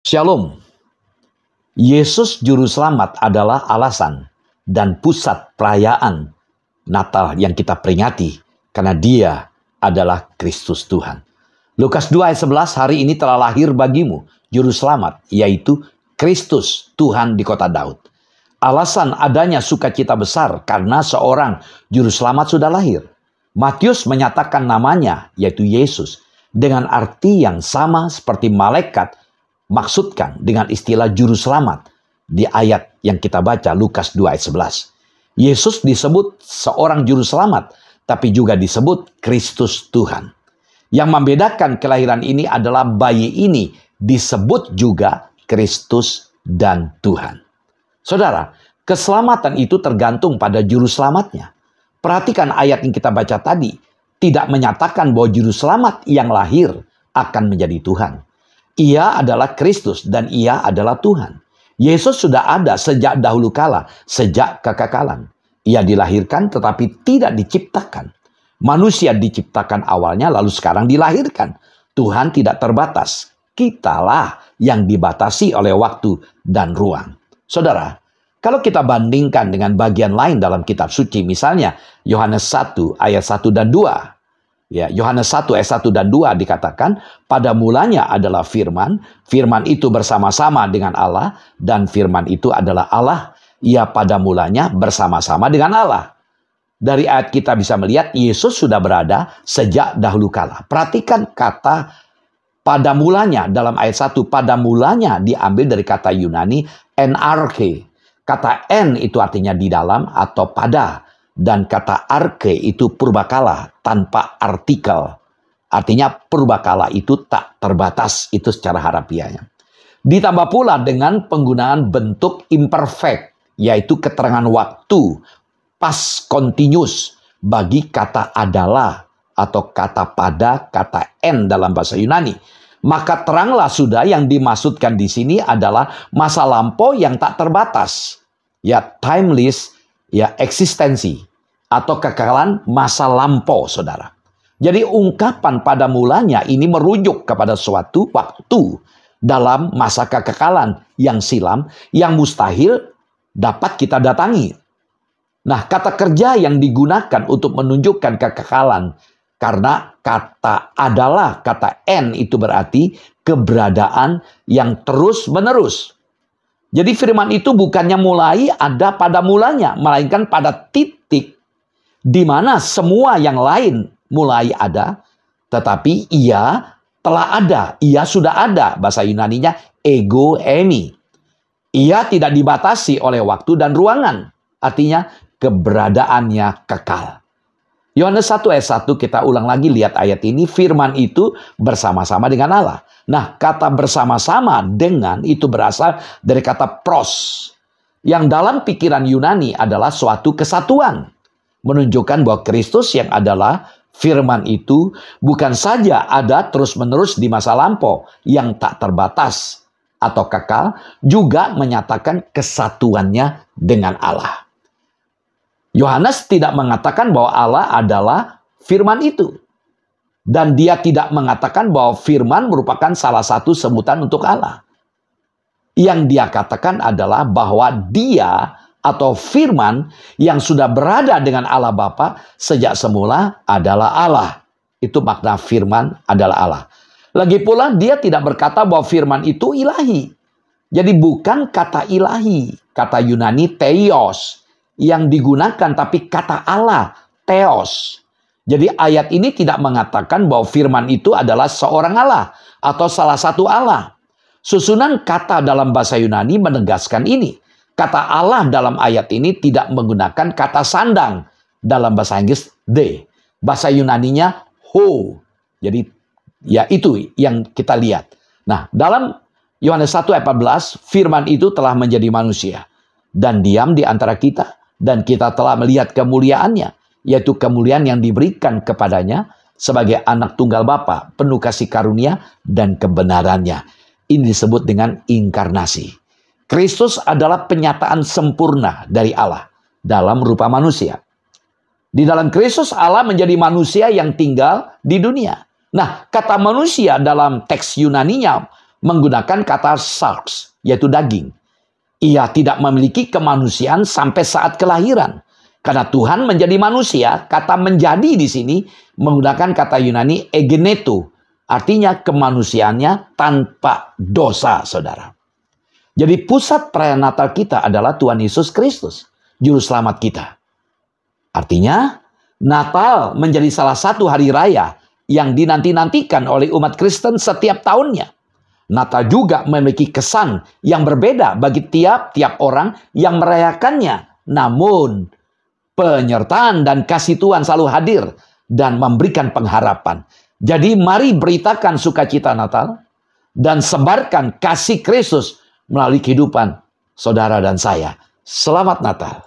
Shalom. Yesus Juru Selamat adalah alasan dan pusat perayaan Natal yang kita peringati karena Dia adalah Kristus Tuhan. Lukas 2 ayat 11, hari ini telah lahir bagimu Juru Selamat, yaitu Kristus Tuhan di kota Daud. Alasan adanya sukacita besar karena seorang Juru Selamat sudah lahir. Matius menyatakan namanya, yaitu Yesus, dengan arti yang sama seperti malaikat maksudkan dengan istilah Juru Selamat di ayat yang kita baca Lukas 2 ayat 11. Yesus disebut seorang Juru Selamat, tapi juga disebut Kristus Tuhan. Yang membedakan kelahiran ini adalah bayi ini disebut juga Kristus dan Tuhan. Saudara, keselamatan itu tergantung pada Juru Selamatnya. Perhatikan ayat yang kita baca tadi, tidak menyatakan bahwa Juru Selamat yang lahir akan menjadi Tuhan. Ia adalah Kristus dan Ia adalah Tuhan. Yesus sudah ada sejak dahulu kala, sejak kekekalan. Ia dilahirkan tetapi tidak diciptakan. Manusia diciptakan awalnya lalu sekarang dilahirkan. Tuhan tidak terbatas. Kitalah yang dibatasi oleh waktu dan ruang. Saudara, kalau kita bandingkan dengan bagian lain dalam kitab suci, misalnya Yohanes 1 ayat 1 dan 2. Ya, Yohanes 1 ayat 1 dan 2 dikatakan, pada mulanya adalah firman, firman itu bersama-sama dengan Allah, dan firman itu adalah Allah. Ia pada mulanya bersama-sama dengan Allah. Dari ayat kita bisa melihat Yesus sudah berada sejak dahulu kala. Perhatikan kata pada mulanya dalam ayat 1. Pada mulanya diambil dari kata Yunani NRK. Kata N itu artinya di dalam atau pada. Dan kata arke itu purbakala tanpa artikel. Artinya purbakala itu tak terbatas, itu secara harafiahnya. Ditambah pula dengan penggunaan bentuk imperfect, yaitu keterangan waktu, past continuous bagi kata adalah atau kata pada, kata N dalam bahasa Yunani. Maka teranglah sudah yang dimaksudkan di sini adalah masa lampau yang tak terbatas. Ya, timeless, ya, eksistensi atau kekekalan masa lampau, saudara. Jadi ungkapan pada mulanya ini merujuk kepada suatu waktu dalam masa kekekalan yang silam, yang mustahil dapat kita datangi. Nah, kata kerja yang digunakan untuk menunjukkan kekekalan, karena kata adalah, kata N itu berarti keberadaan yang terus-menerus. Jadi firman itu bukannya mulai ada pada mulanya, melainkan pada titik di mana semua yang lain mulai ada, tetapi ia telah ada, ia sudah ada. Bahasa Yunaninya ego eimi. Ia tidak dibatasi oleh waktu dan ruangan. Artinya keberadaannya kekal. Yohanes 1 ayat 1 kita ulang lagi, lihat ayat ini. Firman itu bersama-sama dengan Allah. Nah, kata bersama-sama dengan itu berasal dari kata pros, yang dalam pikiran Yunani adalah suatu kesatuan. Menunjukkan bahwa Kristus yang adalah firman itu bukan saja ada terus-menerus di masa lampau yang tak terbatas atau kekal, juga menyatakan kesatuannya dengan Allah. Yohanes tidak mengatakan bahwa Allah adalah firman itu. Dan dia tidak mengatakan bahwa firman merupakan salah satu sebutan untuk Allah. Yang dia katakan adalah bahwa dia atau firman yang sudah berada dengan Allah Bapa sejak semula adalah Allah. Itu makna firman adalah Allah. Lagi pula dia tidak berkata bahwa firman itu ilahi. Jadi bukan kata ilahi, kata Yunani theos yang digunakan, tapi kata Allah theos. Jadi ayat ini tidak mengatakan bahwa firman itu adalah seorang Allah atau salah satu Allah. Susunan kata dalam bahasa Yunani menegaskan ini. Kata Allah dalam ayat ini tidak menggunakan kata sandang dalam bahasa Inggris de. Bahasa Yunaninya ho. Jadi ya itu yang kita lihat. Nah, dalam Yohanes 1 ayat 14, firman itu telah menjadi manusia dan diam di antara kita, dan kita telah melihat kemuliaannya, yaitu kemuliaan yang diberikan kepadanya sebagai anak tunggal Bapa, penuh kasih karunia dan kebenarannya. Ini disebut dengan inkarnasi. Kristus adalah penyataan sempurna dari Allah dalam rupa manusia. Di dalam Kristus Allah menjadi manusia yang tinggal di dunia. Nah, kata manusia dalam teks Yunaninya menggunakan kata sarx, yaitu daging. Ia tidak memiliki kemanusiaan sampai saat kelahiran. Karena Tuhan menjadi manusia, kata menjadi di sini menggunakan kata Yunani egeneto. Artinya kemanusiaannya tanpa dosa, saudara. Jadi pusat perayaan Natal kita adalah Tuhan Yesus Kristus, Juru Selamat kita. Artinya, Natal menjadi salah satu hari raya yang dinanti-nantikan oleh umat Kristen setiap tahunnya. Natal juga memiliki kesan yang berbeda bagi tiap-tiap orang yang merayakannya. Namun, penyertaan dan kasih Tuhan selalu hadir dan memberikan pengharapan. Jadi mari beritakan sukacita Natal dan sebarkan kasih Kristus melalui kehidupan saudara dan saya. Selamat Natal.